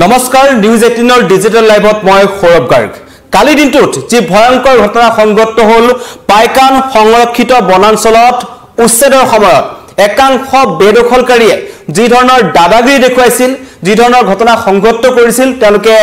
নমস্কাৰ news 18 digital লাইভত মই সৌৰভ গাৰ্গ কালি দিনটোত যি ভয়ংকৰ ঘটনা সংঘটিত হল পাইকান সংৰক্ষিত বনাঞ্চলত উচ্ছেদৰ সময়ত একাংশ বেদখলকাৰীয়ে যি ধৰণৰ দাদাগিৰি দেখুৱাইছিল যি ধৰণৰ ঘটনা সংঘটিত কৰিছিল তেওঁলোকে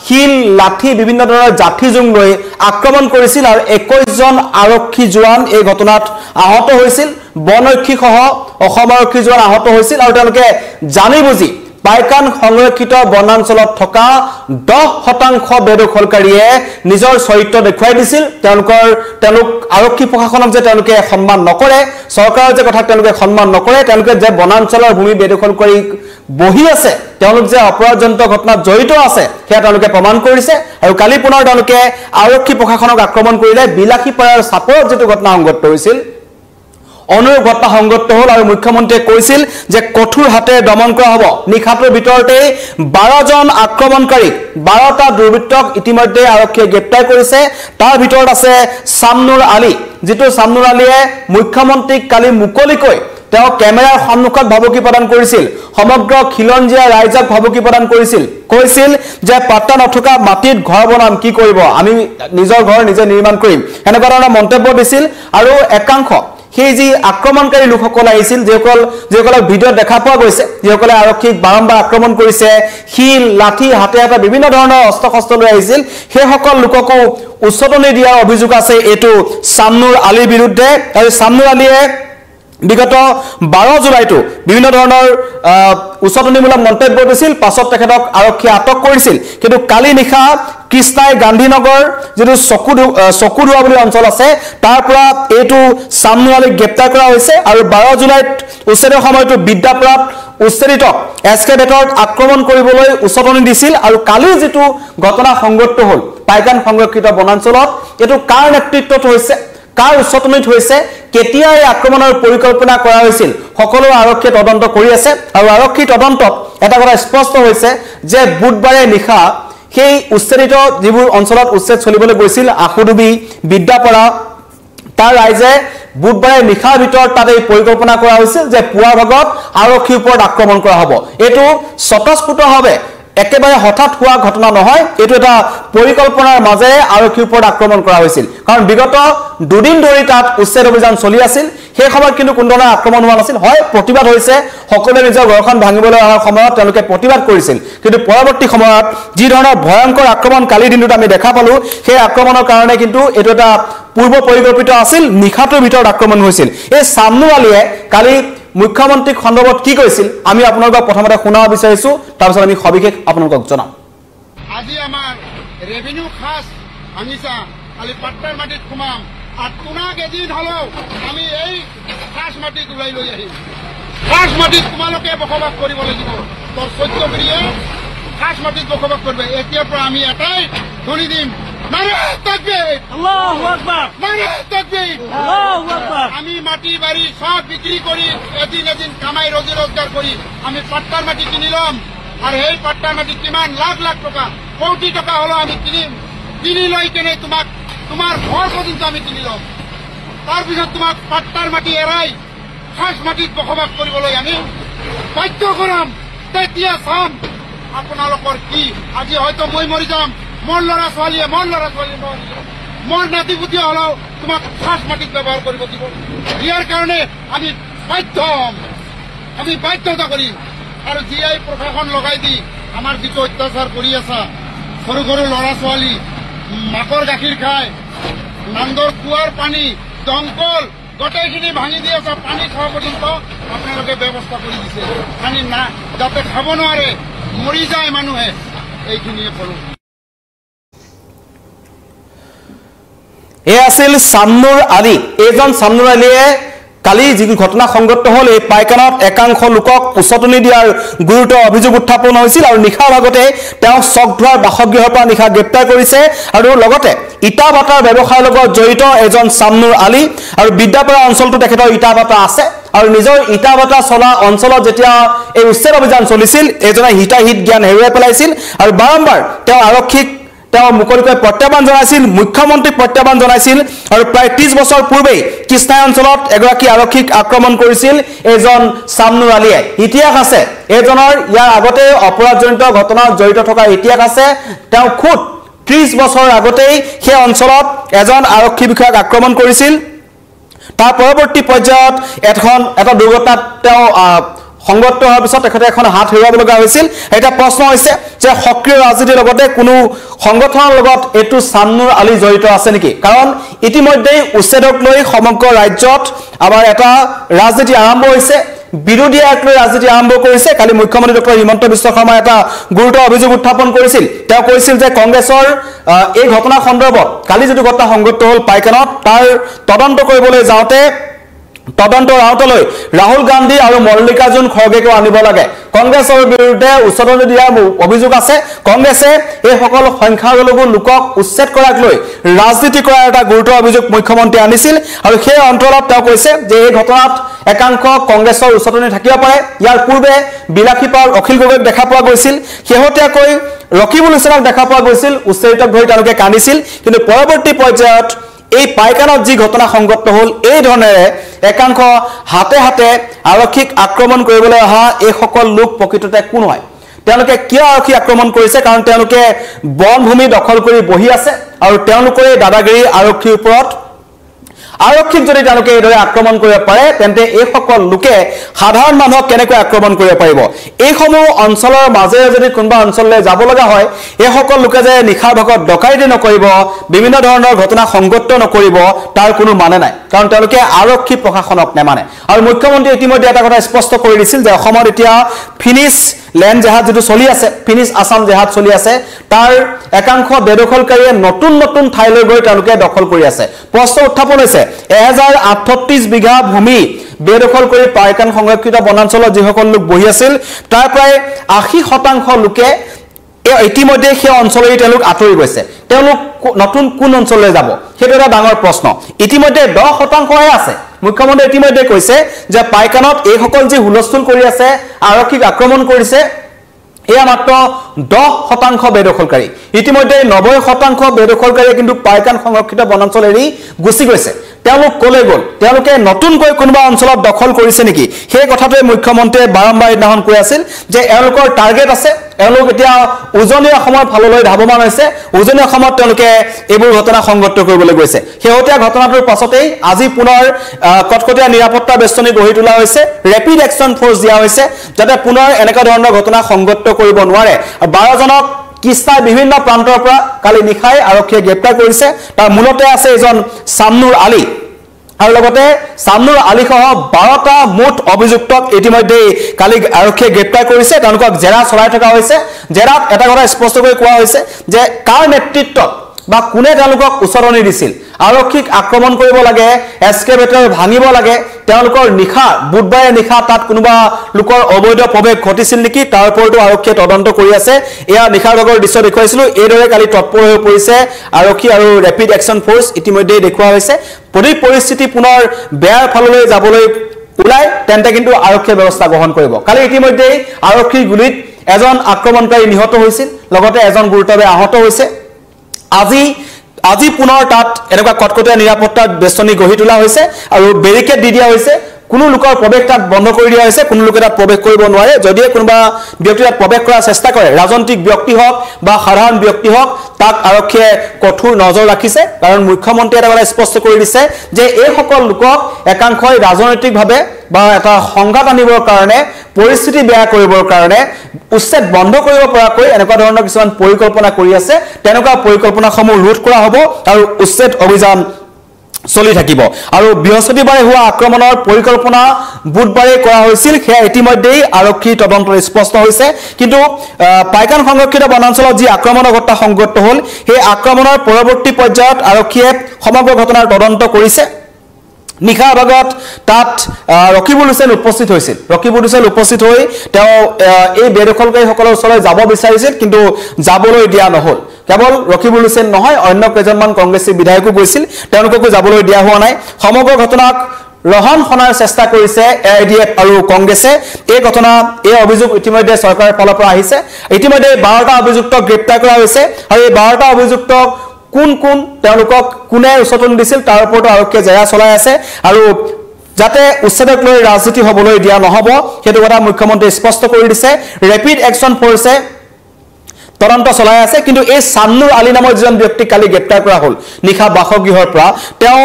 হিল লাঠি বিভিন্ন ধৰণৰ জাঠি জুং লৈ আক্ৰমণ কৰিছিল আৰু 21 জন আৰক্ষী জোৱান এই ঘটনাত আহত হৈছিল বনৰক্ষী সহ অসম আৰক্ষী জোৱান আহত হৈছিল আৰু তেওঁলোকে জানি বুজি পাইকান সংৰক্ষিত বনাঞ্চলত থকা 10% বেদখলকাৰীয়ে নিজৰ চৰিত্ৰ দেখুৱাই দিছিল তেওঁলোক আৰক্ষী প্ৰশাসনক যে তেওঁলোকে সন্মান নকৰে চৰকাৰৰ যে কথা তেওঁলোকে সন্মান নকৰে তেওঁলোকে যে বনাঞ্চলৰ ভূমি বেদখল কৰি বহি আছে তেওঁলোক যে অপৰাধজনিত ঘটনাত জড়িত আছে সেয়া তেওঁলোকে প্ৰমাণ কৰিছে আৰু কালি পুনৰ তেওঁলোকে আৰক্ষী প্ৰশাসনক আক্ৰমণ কৰিলে বিলাসীপাৰাৰ চাপৰত যেটো ঘটনা সংঘটিত হৈছিল অনুৰূপ ঘটনা সংঘটিত হল আৰু মুখ্যমন্ত্ৰীয়ে কৈছিল যে কঠোৰ হাতে দমন কৰা হ'ব নিখাতৰ ভিতৰতে 12 জন আক্ৰমণকাৰীক 12টা দুৰ্বৃত্তক ইতিমধ্যে আৰক্ষীয়ে গ্ৰেপ্তাৰ কৰিছে তাৰ ভিতৰত আছে সামনুৰ আলী যেটো সামনুৰ আলীয়ে মুখ্যমন্ত্ৰীক কালি মুকলিকৈ তেওঁ কেমেৰাৰ সন্মুখত ভাবুকি প্ৰদান কৰিছিল সমগ্ৰ খিলঞ্জিয়া ৰাইজক ভাবুকি প্ৰদান কৈছিল যে পাত্তা নথকা মাটিত ঘৰ বনাম কি কৰিব আমি নিজৰ ঘৰ নিজে নিৰ্মাণ কৰিম এনেকুৱা ধৰণৰ মন্তব্য দিছিল আৰু একাংশ সেই যি আক্ৰমণকাৰী লোকসকল আহিছিল যেসকলক ভিডিঅ দেখা পোৱা গৈছে যেসকলে আৰক্ষীক বাৰম্বাৰ আক্ৰমণ কৰিছে হিল লাঠি হাতে হাতে বিভিন্ন ধৰণৰ অস্ত্ৰ লৈ আহিছিল সেই সকল লোককো উচ্চতনি দিয়াৰ অভিযোগ আছে এটো সামনুৰ আলীৰ বিৰুদ্ধে আৰু সামনুৰ আলীয়ে বিগত 12 জুলাইটো বিভিন্ন ধৰণৰ উচ্চতনিমূলক মন্তব্য দিছিল পাছত তেখেতক আৰক্ষী আটক কৰিছিল কিন্তু কালি নিশা কৃষ্ণাই গান্ধীনগৰ যেটো চকুদুৱা বুলি অঞ্চল আছে তাৰ পৰা এটো সামনুৰ আলীক গ্ৰেপ্তাৰ কৰা হৈছে আৰু 12 জুলাইত উচ্ছেদৰ সময়টো বিদ্যাপৰাত উচ্ছেদিত এস্কেভেটৰত আক্ৰমণ কৰিবলৈ উচ্চতনি দিছিল আৰু কালি যেটো ঘটনা সংঘটিত হল পাইকান সংৰক্ষিত বনাঞ্চলত এটো কাৰ নেতৃত্বত হৈছে কাৰ উচ্চতনিত হৈছে কেতিয়া এই আক্ৰমণৰ পৰিকল্পনা কৰা হৈছিল সকলো আৰক্ষী তদন্ত কৰি আছে আৰু আৰক্ষী তদন্তত এটা কথা স্পষ্ট হৈছে যে বুধবাৰে নিশা সেই উচ্ছেদিত যিবোৰ অঞ্চলত উচ্ছেদ চলিবলৈ গৈছিল আখুডুবি বিদ্যাপৰা তাৰ ৰাইজে বুধবাৰে নিশাৰ ভিতৰত তাতে পৰিকল্পনা কৰা হৈছিল যে পুৱাৰ ভাগত আৰক্ষীৰ ওপৰত আক্ৰমণ কৰা হ'ব এটো স্বতঃস্ফূৰ্তভাৱে একেবাৰে হঠাৎ হোৱা ঘটনা নহয় এটো এটা পৰিকল্পনাৰ মাজেৰে আৰক্ষীৰ ওপৰত আক্ৰমণ কৰা হৈছিল কাৰণ বিগত দুদিন ধৰি তাত উচ্ছেদ অভিযান চলি আছিল সেই সময়ত কিন্তু কোনো ধৰণৰ আক্ৰমণ হোৱা নাছিল হয় প্ৰতিবাদ হৈছে সকলোৱে নিজৰ ঘৰখন ভাঙিবলৈ অহাৰ সময়ত তেওঁলোকে প্ৰতিবাদ কৰিছিল কিন্তু পৰৱৰ্তী সময়ত যি ধৰণৰ ভয়ংকৰ আক্ৰমণ কালি দিনটোত আমি দেখা পালো সেই আক্ৰমণৰ কাৰণে কিন্তু এটো এটা পূৰ্ব পৰিকল্পিত আছিল নিখাতৰ ভিতৰত আক্ৰমণ হৈছিল এই সামনুৰ আলীয়ে কালি মুখ্যমন্ত্ৰীক সন্দৰ্ভত কি কৈছিল আমি আপোনালোকক প্ৰথমতে শুনাব বিচাৰিছো তাৰপিছত আমি সবিশেষ আপোনালোকক জনাম আজি আমাৰ ৰেভিনিউ খাস আনিছা কালি পাট্টাৰ মাটিত খুমাম আৰু তোমাক এদিন হলেও আমি এই খাস মাটিত উলাই লৈ আহিম খাস মাটিত তোমালোকে বসবাস কৰিব লাগিব তোৰ সত্য কৰিয়ে খাস মাটিত বসবাস কৰিব এতিয়াৰ পৰা আমি এটাই ধৰি দিম নারে তাকবীর আল্লাহু আকবার নারে তাকবীর আল্লাহু আকবার আমি মাটি বাড়ি সব বিক্রি করি এদিন কামাই রোজি রোজগার করি আমি পাট্টার মাটি কিনিলাম আর এই পাট্টার মাটি কিমান লাখ লাখ টাকা কোটি টাকা হলো আমি কিনি লই কেনে তোমার ঘর পর্যন্ত আমি কিনিলাম তাৰপিছত তোমাক পাট্টাৰ মাটি এৰাই খাস মাটিত বসবাস কৰিবলৈ আমি বাধ্য কৰাম তেতিয়া চাম আপোনালোকৰ কি আজি হয়তো মই মৰি যাম মোৰ ল'ৰা ছোৱালীয়ে মোৰ নাতি পুতি হলেও তোমাক খাস মাটিত ব্যৱহাৰ কৰিব দিব ইয়াৰ কাৰণে আমি বাধ্যতা কৰিম আৰু জিআই প্ৰশাসন লগাই দি আমাৰ যিটো অত্যাচাৰ কৰি আছা সৰু সৰু ল'ৰা ছোৱালী মাকৰ গাখীৰ খায় নান্দৰ কুৱাৰ পানী দমকল গোটেইখিনি ভাঙি দি আছা পানী খাওয়া পৰ্যন্ত আপোনালোকে ব্যৱস্থা কৰি দিছে পানী না যাতে খাব নোৱাৰে মৰি যায় মানুহে এইখিনিয়ে কৰো এ আছিল সামনুৰ আলী এজন সামনুৰ আলীয়ে কালি যি ঘটনা সংঘটিত হল এই পাইকানত একাংশ লোকক উচ্চতনি দিয়াৰ গুৰুতৰ অভিযোগ উত্থাপন হৈছিল আৰু নিশাৰ ভাগতে তেওঁ চকধুৱাৰ বাসগৃহৰ পৰা নিশা গ্ৰেপ্তাৰ কৰিছে আৰু লগতে ইটা ভাটাৰ ব্যৱসায়ৰ লগত জড়িত এজন সামনুৰ আলী আৰু বিদ্যাপৰা অঞ্চলটো তেখেতৰ ইটা ভাটা আছে আৰু নিজৰ ইটা ভাটা চলা অঞ্চলত যেতিয়া এই উচ্ছেদ অভিযান চলিছিল এজনে হিতাহিত জ্ঞান হেৰুৱাই পেলাইছিল আৰু বাৰম্বাৰ তেওঁ আৰক্ষীক তেওঁ মুকলিকৈ প্ৰত্যাহ্বান জনাইছিল মুখ্যমন্ত্ৰীক প্ৰত্যাহ্বান জনাইছিল আৰু প্ৰায় 30 বছৰ পূৰ্বে কৃষ্ণাই অঞ্চলত এগৰাকী আৰক্ষীক আক্ৰমণ কৰিছিল এজন সামনুৰ আলীয়ে ইতিহাস আছে এজনৰ ইয়াৰ আগতে অপৰাধজনিত ঘটনাত জড়িত থকা ইতিহাস আছে তেওঁ খুদ 30 বছৰ আগতেই সেই অঞ্চলত এজন আৰক্ষী বিষয়াক আক্ৰমণ কৰিছিল তাৰ পৰৱৰ্তী পৰ্যায়ত এটা দুৰ্ঘটনাত তেওঁ সংগত হোৱাৰ পিছত তেখেতে এখন হাত হেৰুৱাব লগা হৈছিল এটা প্ৰশ্ন হৈছে যে সক্ৰিয় ৰাজনীতিৰ লগতে কোনো সংগঠনৰ লগত এটো সামনুৰ আলী জড়িত আছে নেকি কাৰণ ইতিমধ্যে উচ্ছেদক লৈ সমগ্ৰ ৰাজ্যত আমাৰ এটা ৰাজনীতি আৰম্ভ হৈছে বিৰোধী আক্ৰমণ ৰাজনীতি আৰম্ভ কৰিছে কালি মুখ্যমন্ত্ৰী ডক্টৰ হিমন্ত বিশ্ব শৰ্মা এটা গুৰুতৰ অভিযোগ উত্থাপন কৰিছিল তেওঁ কৈছিল যে কংগ্ৰেছৰ এই ঘটনা সন্দৰ্ভত কালি যেটো ঘটনা সংগত হ'ল পাইকানত তাৰ তদন্ত কৰিবলৈ যাওঁতে তদন্তৰ আওতালৈ ৰাহুল গান্ধী আৰু মল্লিকাৰ্জুন খৰগেকো আনিব লাগে কংগ্ৰেছৰ বিৰুদ্ধে উচ্ছেদন দিয়াৰ অভিযোগ আছে কংগ্ৰেছে এই সকল সংখ্যালঘু লোকক উচ্ছেদ কৰাক লৈ ৰাজনীতি কৰাৰ এটা গুৰুতৰ অভিযোগ মুখ্যমন্ত্ৰী আনিছিল আৰু সেই অন্তৰত তেওঁ কৈছে যে এই ঘটনাত একাংশ কংগ্ৰেছৰ উচ্ছেদনি থাকিব পাৰে ইয়াৰ পূৰ্বে বিলাসীপাৰ অখিল গগৈক দেখা পোৱা গৈছিল শেহতীয়াকৈ ৰকিবুল হুছেইনক দেখা পোৱা গৈছিল উচ্ছেদিতক ধৰি তেওঁলোকে কান্দিছিল কিন্তু পৰৱৰ্তী পৰ্যায়ত এই পাইকানত যি ঘটনা সংগত হ'ল এই ধৰণেৰে একাংশ হাতে হাতে আৰক্ষীক আক্ৰমণ কৰিবলৈ অহা এই সকল লোক প্ৰকৃততে কোন হয় তেওঁলোকে কিয় আৰক্ষী আক্ৰমণ কৰিছে কাৰণ তেওঁলোকে বনভূমি দখল কৰি বহি আছে আৰু তেওঁলোকৰ দাদাগিৰি আৰক্ষীৰ ওপৰত আৰক্ষীক যদি তেওঁলোকে এদৰে আক্ৰমণ কৰিব পাৰে তেন্তে এই সকল লোকে সাধাৰণ মানুহক কেনেকৈ আক্ৰমণ কৰিব পাৰিব এই সমূহ অঞ্চলৰ মাজেৰে যদি কোনোবা অঞ্চললৈ যাব লগা হয় এই সকল লোকে যে নিখাৰ ভাগত ডকাইতি নকৰিব বিভিন্ন ধৰণৰ ঘটনা সংগত নকৰিব তাৰ কোনো মানে নাই কাৰণ তেওঁলোকে আৰক্ষী প্ৰশাসনক নেমানে আৰু মুখ্যমন্ত্ৰী ইতিমধ্যে এটা কথা স্পষ্ট কৰি দিছিল যে অসমত এতিয়া ফিনিশ ল্যান্ড জেহাদ যেটো চলি আছে ফিনিশ আসাম জেহাদ চলি আছে তাৰ একাংশ বেদখলকাৰীয়ে নতুন নতুন ঠাইলৈ গৈ তেওঁলোকে দখল কৰি আছে প্ৰশ্ন উত্থাপন হৈছে 1038 বিঘা ভূমি বেদখল কৰি পাইকান সংৰক্ষিত বনাঞ্চলত যিসকল লোক বহি আছিল তাৰ প্ৰায় 80% লোকে ইতিমধ্যে সেই অঞ্চললৈ তেওঁলোক আঁতৰি গৈছে তেওঁলোক নতুন কোন অঞ্চললৈ যাব সেইটো এটা ডাঙৰ প্ৰশ্ন ইতিমধ্যে 10% আছে মুখ্যমন্ত্ৰী ইতিমধ্যে কৈছে যে পাইকানত এই সকল যি হুলস্থুল কৰি আছে আৰক্ষীক আক্ৰমণ কৰিছে এয়া মাত্ৰ 10% বেদখলকাৰী ইতিমধ্যে 90% বেদখলকাৰীয়ে কিন্তু পাইকান সংৰক্ষিত বনাঞ্চল এৰি গুচি গৈছে তেওঁলোক কলৈ গল তেওঁলোকে নতুনকৈ কোনোবা অঞ্চলত দখল কৰিছে নেকি সেই কথাটোৱে মুখ্যমন্ত্ৰীয়ে বাৰম্বাৰ দিনাখন কৈ আছিল যে এওঁলোকৰ টাৰ্গেট আছে এওঁলোক এতিয়া উজনি অসমৰ ফাললৈ ধাৱমান হৈছে উজনি অসমত তেওঁলোকে এইবোৰ ঘটনা সংগত কৰিবলৈ গৈছে শেহতীয়া ঘটনাটোৰ পাছতেই আজি পুনৰ কটকটীয়া নিৰাপত্তা বেষ্টনী গঢ়ি তোলা হৈছে ৰেপিড একচন ফোৰ্স দিয়া হৈছে যাতে পুনৰ এনেকুৱা ধৰণৰ ঘটনা সংগত কৰিব নোৱাৰে 12 জনক কৃষ্ণাৰ বিভিন্ন প্ৰান্তৰ পৰা কালি নিখাই আৰক্ষীয়ে গ্ৰেপ্তাৰ কৰিছে তাৰ মূলতে আছে এজন সামনুৰ আলী আৰু লগতে সামনুৰ আলী সহ 12টা মুঠ অভিযুক্তক ইতিমধ্যে কালি আৰক্ষীয়ে গ্ৰেপ্তাৰ কৰিছে তেওঁলোকক জেৰা চলাই থকা হৈছে জেৰাত এটা কথা স্পষ্টকৈ কোৱা হৈছে যে কাৰ নেতৃত্বত বা কোনে তেওঁলোকক উচ্চৰণি দিছিল আৰক্ষীক আক্ৰমণ কৰিব লাগে এস্কেভেটৰ ভাঙিব লাগে তেওঁলোকৰ নিখা বুধবাৰে নিখা তাত কোনোবা লোকৰ অবৈধ প্ৰৱেশ ঘটিছিল নেকি তাৰ ওপৰতো আৰক্ষীয়ে তদন্ত কৰি আছে এয়া নিখাৰ ভাগৰ দৃশ্য দেখুৱাইছিল এইদৰে কালি তৎপৰ হৈ পৰিছে আৰক্ষী আৰু ৰেপিড একচন ফোৰ্স ইতিমধ্যে দেখুৱা হৈছে পৰিস্থিতি পুনৰ বেয়াৰ ফাললৈ যাবলৈ ওলাই তেন্তে কিন্তু আৰক্ষীয়ে ব্যৱস্থা গ্ৰহণ কৰিব কালি ইতিমধ্যে আৰক্ষীৰ গুলিত এজন আক্ৰমণকাৰী নিহত হৈছিল লগতে এজন গুৰুতৰভাৱে আহত হৈছে আজি পুনৰ তাত এনেকুৱা কটকটীয়া নিৰাপত্তা বেষ্টনী গঢ়ি তোলা হৈছে আৰু বেৰিকেড দি দিয়া হৈছে কোনো লোকৰ প্ৰৱেশ তাত বন্ধ কৰি দিয়া হৈছে কোনো লোকে তাত প্ৰৱেশ কৰিব নোৱাৰে যদি কোনোবা ব্যক্তি তাত প্ৰৱেশ কৰাৰ চেষ্টা কৰে ৰাজনৈতিক ব্যক্তি হওক বা সাধাৰণ ব্যক্তি হওক তাক আৰক্ষীয়ে কঠোৰ নজৰ ৰাখিছে কাৰণ মুখ্যমন্ত্ৰীয়ে এটা কথা স্পষ্ট কৰি দিছে যে এই সকল লোকক একাংশই ৰাজনৈতিকভাৱে বা এটা সংঘাত আনিবৰ কাৰণে পৰিস্থিতি বেয়া কৰিবৰ কাৰণে উচ্ছেদ বন্ধ কৰিব পৰাকৈ এনেকুৱা ধৰণৰ কিছুমান পৰিকল্পনা কৰি আছে তেনেকুৱা পৰিকল্পনাসমূহ ৰোধ কৰা হ'ব আৰু উচ্ছেদ অভিযান চলি থাকিব আৰু বৃহস্পতিবাৰে হোৱা আক্ৰমণৰ পৰিকল্পনা বুধবাৰে কৰা হৈছিল সেয়া ইতিমধ্যেই আৰক্ষী তদন্ত স্পষ্ট হৈছে কিন্তু পাইকান সংৰক্ষিত বনাঞ্চলত যি আক্ৰমণৰ ঘটনা সংঘটিত হ'ল সেই আক্ৰমণৰ পৰৱৰ্তী পৰ্যায়ত আৰক্ষীয়ে সমগ্ৰ ঘটনাৰ তদন্ত কৰিছে নিখাৰ ভাগত তাত ৰকিবুল হুছেইন উপস্থিত হৈছিল ৰকিবুল হুছেইন উপস্থিত হৈ তেওঁ এই বেদখলকাৰীসকলৰ ওচৰলৈ যাব বিচাৰিছিল কিন্তু যাবলৈ দিয়া নহল কেৱল ৰকিবুল হুছেইন নহয় অন্য কেইজনমান কংগ্ৰেছী বিধায়কো গৈছিল তেওঁলোককো যাবলৈ দিয়া হোৱা নাই সমগ্ৰ ঘটনাক ৰহন খনাৰ চেষ্টা কৰিছে এআইডিএফ আৰু কংগ্ৰেছে এই ঘটনা এই অভিযোগ ইতিমধ্যে চৰকাৰৰ ফালৰ পৰা আহিছে ইতিমধ্যে 12টা অভিযুক্তক গ্ৰেপ্তাৰ কৰা হৈছে আৰু এই 12টা অভিযুক্তক কোন তেওঁলোকক কোনে উচতনি দিছিল তাৰ ওপৰত আৰক্ষীয়ে জেৰা চলাই আছে আৰু যাতে উচ্ছেদক লৈ ৰাজনীতি হ'বলৈ দিয়া নহব সেইটো কথা মুখ্যমন্ত্ৰী স্পষ্ট কৰি দিছে ৰেপিড একচন ফৰ্ছে তদন্ত চলাই আছে কিন্তু এই সামনুৰ আলী নামৰ যিজন ব্যক্তি কালি গ্ৰেপ্তাৰ কৰা হ'ল নিখা বাসগৃহৰ পৰা তেওঁ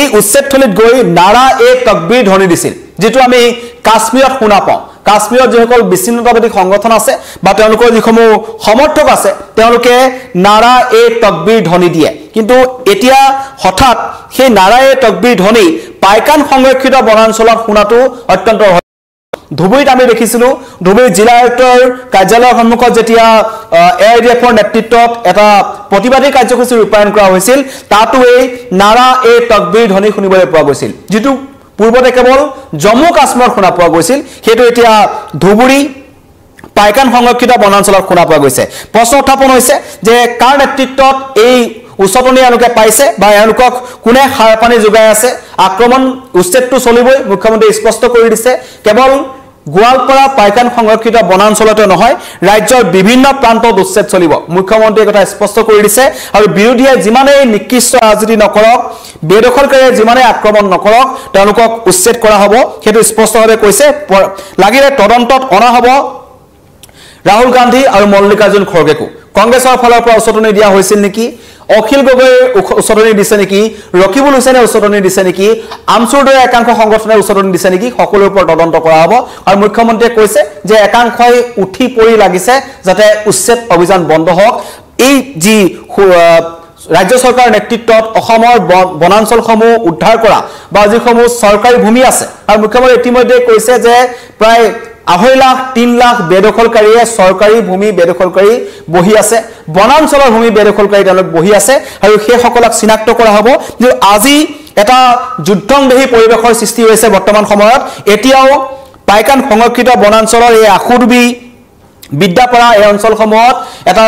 এই উচ্ছেদথলীত গৈ নাৰা এ তকবীৰ ধ্বনি দিছিল যেটো আমি কাশ্মীৰত শুনা পাওঁ কাশ্মীৰত যিসকল বিচ্ছিন্নতাবাদী সংগঠন আছে বা তেওঁলোকৰ যিসমূহ সমৰ্থক আছে তেওঁলোকে নাৰা এ তকবীৰ ধ্বনি দিয়ে কিন্তু এতিয়া হঠাৎ সেই নাৰা এ তকবীৰ ধ্বনি পাইকান সংৰক্ষিত বনাঞ্চলত শুনাটো অত্যন্ত ধুবুৰীত আমি দেখিছিলো ধুবুৰী জিলা আয়ুক্তৰ কাৰ্যালয়ৰ সন্মুখত যেতিয়া এআইডিএফৰ নেতৃত্বত এটা প্ৰতিবাদী কাৰ্যসূচী ৰূপায়ণ কৰা হৈছিল তাতো এই নাৰা এ তকবীৰ ধ্বনি শুনিবলৈ পোৱা গৈছিল যেটো পূৰ্বতে কেৱল জম্মু কাশ্মীৰত শুনা পোৱা গৈছিল সেইটো এতিয়া ধুবুৰী পাইকান সংৰক্ষিত বনাঞ্চলত শুনা পোৱা গৈছে প্ৰশ্ন উত্থাপন হৈছে যে কাৰ নেতৃত্বত এই উচতনি এওঁলোকে পাইছে বা এওঁলোকক কোনে সাৰপানী যোগাই আছে আক্ৰমণ উচ্ছেদটো চলিবই মুখ্যমন্ত্ৰী স্পষ্ট কৰি দিছে কেৱল গোৱালপাৰা পাইকান সংৰক্ষিত বনাঞ্চলতে নহয় ৰাজ্যৰ বিভিন্ন প্ৰান্তত উচ্ছেদ চলিব মুখ্যমন্ত্ৰীয়ে কথা স্পষ্ট কৰি দিছে আৰু বিৰোধীয়ে যিমানেই নিকৃষ্ট ৰাজনীতি নকৰক বেদখলকাৰীয়ে যিমানেই আক্ৰমণ নকৰক তেওঁলোকক উচ্ছেদ কৰা হ'ব সেইটো স্পষ্টভাৱে কৈছে লাগিলে তদন্তত অনা হ'ব ৰাহুল গান্ধী আৰু মল্লিকাৰ্জুন খৰগেকো কংগ্ৰেছৰ ফালৰ পৰা উচতনি দিয়া হৈছিল নেকি অখিল গগৈ উচতনি দিছে নেকি ৰকিবুল হুছেইনে উচতনি দিছে নেকি আমচুৰ দৰে একাংশ সংগঠনে উচতনি দিছে নেকি সকলোৰ ওপৰত তদন্ত কৰা হ'ব আৰু মুখ্যমন্ত্ৰীয়ে কৈছে যে একাংশই উঠি পৰি লাগিছে যাতে উচ্ছেদ অভিযান বন্ধ হওক এই যি ৰাজ্য চৰকাৰৰ নেতৃত্বত অসমৰ বনাঞ্চলসমূহ উদ্ধাৰ কৰা বা যিসমূহ চৰকাৰী ভূমি আছে আৰু মুখ্যমন্ত্ৰী ইতিমধ্যে কৈছে যে প্ৰায় 2.5 লাখ 3 লাখ বেদখলকাৰীয়ে চৰকাৰী ভূমি বেদখলকাৰী বহি আছে বনাঞ্চলৰ ভূমি বেদখলকাৰী তেওঁলোক বহি আছে আৰু সেই সকলক চিনাক্ত কৰা হ'ব যে আজি এটা যুদ্ধংদেহী পৰিৱেশৰ সৃষ্টি হৈছে বৰ্তমান সময়ত এতিয়াও পাইকান সংৰক্ষিত বনাঞ্চলৰ এই আখুৰবি বিদ্যাপাৰা এই অঞ্চলসমূহত এটা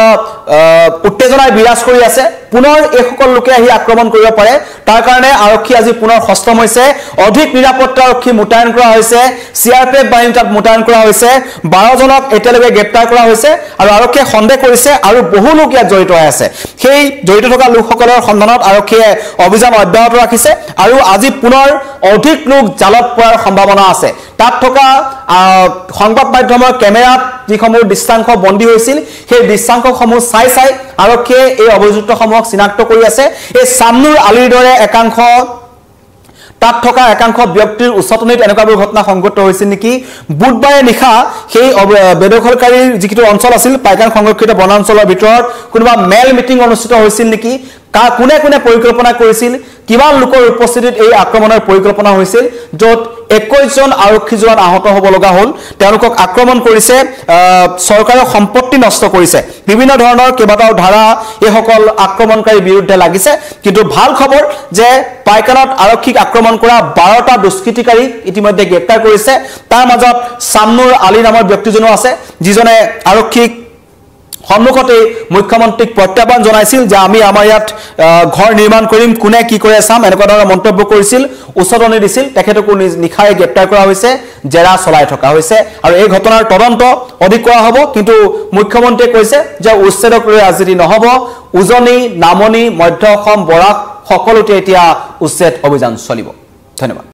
উত্তেজনাই বিৰাজ কৰি আছে পুনৰ এই সকল লোকে আহি আক্ৰমণ কৰিব পাৰে তাৰ কাৰণে আৰক্ষী আজি পুনৰ সষ্টম হৈছে অধিক নিৰাপত্তা আৰক্ষী মুতায়ন কৰা হৈছে সিআৰপিএফ বাহিনী তাত মুতায়ন কৰা হৈছে 12 জনক এতিয়ালৈকে গ্ৰেপ্তাৰ কৰা হৈছে আৰু আৰক্ষীয়ে সন্দেহ কৰিছে আৰু বহু লোক ইয়াত জড়িত হৈ আছে সেই জড়িত থকা লোকসকলৰ সন্ধানত আৰক্ষীয়ে অভিযান অব্যাহত ৰাখিছে আৰু আজি পুনৰ অধিক লোক জালত পৰাৰ সম্ভাৱনা আছে তাত থকা সংবাদ মাধ্যমৰ কেমেৰাত যিসমূহ দৃশ্যাংশ বন্দী হৈছিল সেই দৃশ্যাংশসমূহ চাই আৰক্ষীয়ে এই অভিযুক্তসমূহক চিনাক্ত কৰি আছে এই সামনুৰ আলীৰ দৰে একাংশ তাত থকা একাংশ ব্যক্তিৰ উচতনিত এনেকুৱাবোৰ ঘটনা সংঘটিত হৈছিল নেকি বুধবাৰে নিশা সেই বেদখলকাৰীৰ যিটো অঞ্চল আছিল পাইকান সংৰক্ষিত বনাঞ্চলৰ ভিতৰত কোনোবা মেল মিটিং অনুষ্ঠিত হৈছিল নেকি কোনে কোনে পৰিকল্পনা কৰিছিল কিমান লোকৰ উপস্থিতিত এই আক্ৰমণৰ পৰিকল্পনা হৈছিল য'ত 21 জন আৰক্ষী জোৱান আহত হ'ব লগা হ'ল তেওঁলোকক আক্ৰমণ কৰিছে চৰকাৰৰ সম্পত্তি নষ্ট কৰিছে বিভিন্ন ধৰণৰ কেইবাটাও ধাৰা এই সকল আক্ৰমণকাৰীৰ বিৰুদ্ধে লাগিছে কিন্তু ভাল খবৰ যে পাইকানত আৰক্ষীক আক্ৰমণ কৰা 12টা দুষ্কৃতিকাৰী ইতিমধ্যে গ্ৰেপ্তাৰ কৰিছে তাৰ মাজত সামনুৰ আলী নামৰ ব্যক্তিজনো আছে যিজনে আৰক্ষীক সন্মুখতে মুখ্যমন্ত্ৰীক প্ৰত্যাহ্বান জনাইছিল যে আমি আমাৰ ইয়াত ঘৰ নিৰ্মাণ কৰিম কোনে কি কৰে চাম এনেকুৱা ধৰণৰ মন্তব্য কৰিছিল উচতনি দিছিল তেখেতকো নিখাৰে গ্ৰেপ্তাৰ কৰা হৈছে জেৰা চলাই থকা হৈছে আৰু এই ঘটনাৰ তদন্ত অধিক কৰা হ'ব কিন্তু মুখ্যমন্ত্ৰীয়ে কৈছে যে উচ্ছেদক লৈ ৰাজনীতি নহব উজনি নামনি মধ্য অসম বৰাক সকলোতে এতিয়া উচ্ছেদ অভিযান চলিব ধন্যবাদ